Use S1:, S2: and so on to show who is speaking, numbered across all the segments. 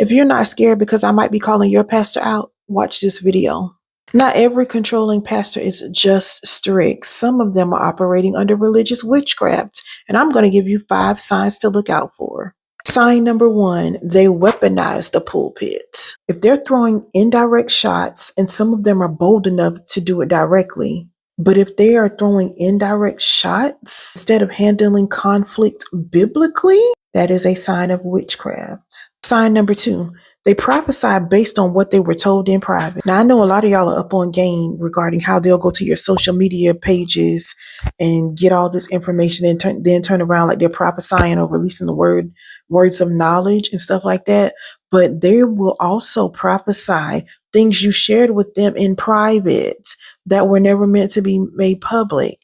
S1: If you're not scared because I might be calling your pastor out, watch this video. Not every controlling pastor is just strict. Some of them are operating under religious witchcraft, and I'm going to give you 5 signs to look out for. Sign number 1, they weaponize the pulpit. If they're throwing indirect shots, and some of them are bold enough to do it directly, but if they are throwing indirect shots instead of handling conflict biblically, that is a sign of witchcraft. Sign number 2, they prophesy based on what they were told in private. Now, I know a lot of y'all are up on game regarding how they'll go to your social media pages and get all this information and then turn around like they're prophesying or releasing the words of knowledge and stuff like that. But they will also prophesy things you shared with them in private that were never meant to be made public.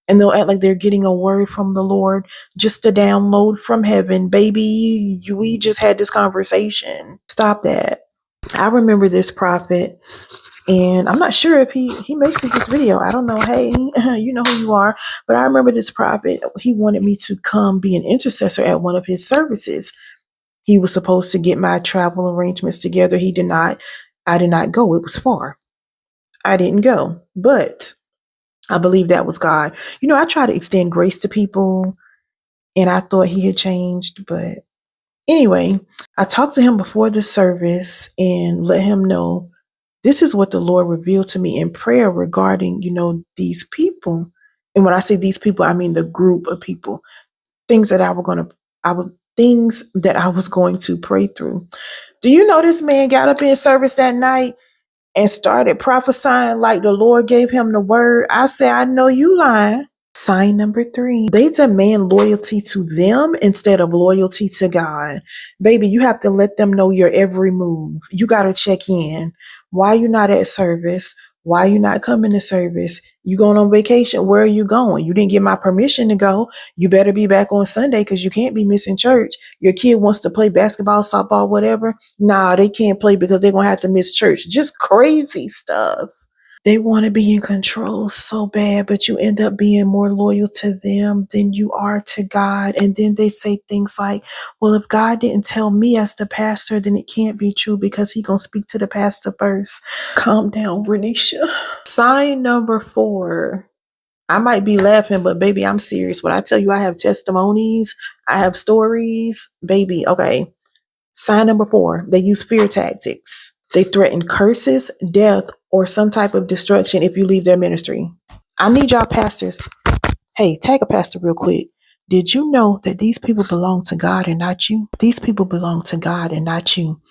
S1: And they'll act like they're getting a word from the Lord just to download from heaven. Baby, we just had this conversation. Stop that. I remember this prophet, and I'm not sure if he makes it this video. I don't know. Hey, you know who you are. But I remember this prophet. He wanted me to come be an intercessor at one of his services. He was supposed to get my travel arrangements together. He did not. I did not go. It was far. I didn't go. But I believe that was God. You know, I try to extend grace to people, and I thought he had changed. But anyway, I talked to him before the service and let him know this is what the Lord revealed to me in prayer regarding, these people. And when I say these people, I mean the group of people, things that I was going to pray through. Do you know this man got up in service that night and started prophesying like the Lord gave him the word? I said, I know you lying. Sign number 3, they demand loyalty to them instead of loyalty to God. Baby, you have to let them know your every move. You got to check in. Why you not at service? Why you not coming to service? You going on vacation? Where are you going? You didn't get my permission to go. You better be back on Sunday because you can't be missing church. Your kid wants to play basketball, softball, whatever. Nah, they can't play because they're going to have to miss church. Just crazy stuff. They want to be in control so bad, but you end up being more loyal to them than you are to God. And then they say things like, well, if God didn't tell me as the pastor, then it can't be true because he going to speak to the pastor first. Calm down, Renisha. Sign number 4. I might be laughing, but baby, I'm serious. When I tell you I have testimonies, I have stories, baby. Okay. Sign number 4, they use fear tactics. They threaten curses, death, or some type of destruction if you leave their ministry. I need y'all pastors. Hey, tag a pastor real quick. Did you know that these people belong to God and not you? These people belong to God and not you.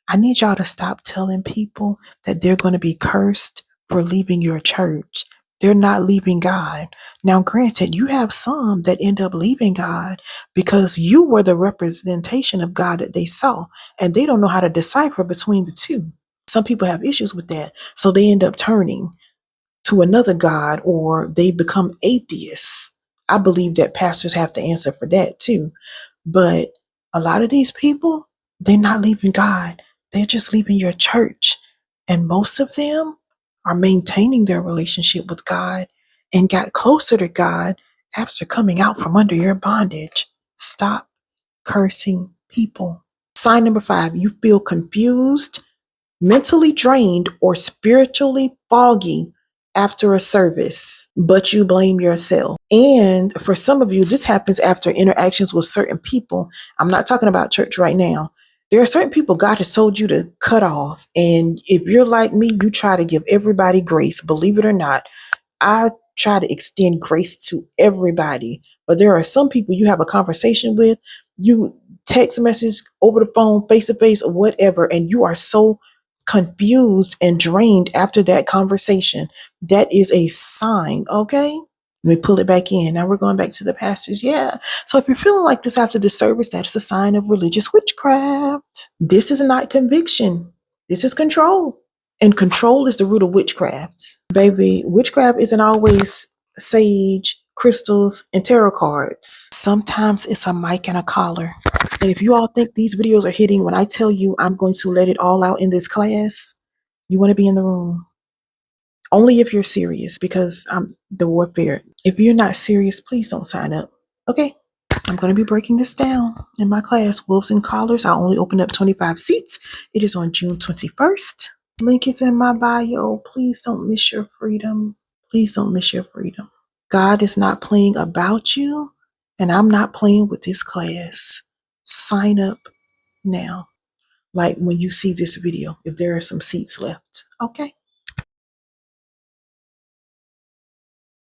S1: I need y'all to stop telling people that they're going to be cursed for leaving your church. They're not leaving God. Now, granted, you have some that end up leaving God because you were the representation of God that they saw, and they don't know how to decipher between the two. Some people have issues with that, so they end up turning to another God or they become atheists. I believe that pastors have to answer for that too. But a lot of these people, they're not leaving God. They're just leaving your church. And most of them are maintaining their relationship with God and got closer to God after coming out from under your bondage. Stop cursing people. Sign number 5, you feel confused, mentally drained, or spiritually foggy after a service, but you blame yourself. And for some of you, this happens after interactions with certain people. I'm not talking about church right now. There are certain people God has told you to cut off. And if you're like me, you try to give everybody grace. Believe it or not, I try to extend grace to everybody. But there are some people you have a conversation with, you text message over the phone, face to face, or whatever, and you are so confused and drained after that conversation. That is a sign, okay? Let me pull it back in. Now we're going back to the pastors. Yeah. So if you're feeling like this after the service, that is a sign of religious witchcraft. This is not conviction. This is control. And control is the root of witchcraft. Baby, witchcraft isn't always sage, crystals, and tarot cards. Sometimes it's a mic and a collar. And if you all think these videos are hitting when I tell you I'm going to let it all out in this class, you want to be in the room. Only if you're serious, because I'm the warfare. If you're not serious, please don't sign up. Okay? I'm going to be breaking this down in my class, Wolves and Collars. I only opened up 25 seats. It is on June 21st. Link is in my bio. Please don't miss your freedom. Please don't miss your freedom. God is not playing about you, and I'm not playing with this class. Sign up now. Like when you see this video, if there are some seats left. Okay?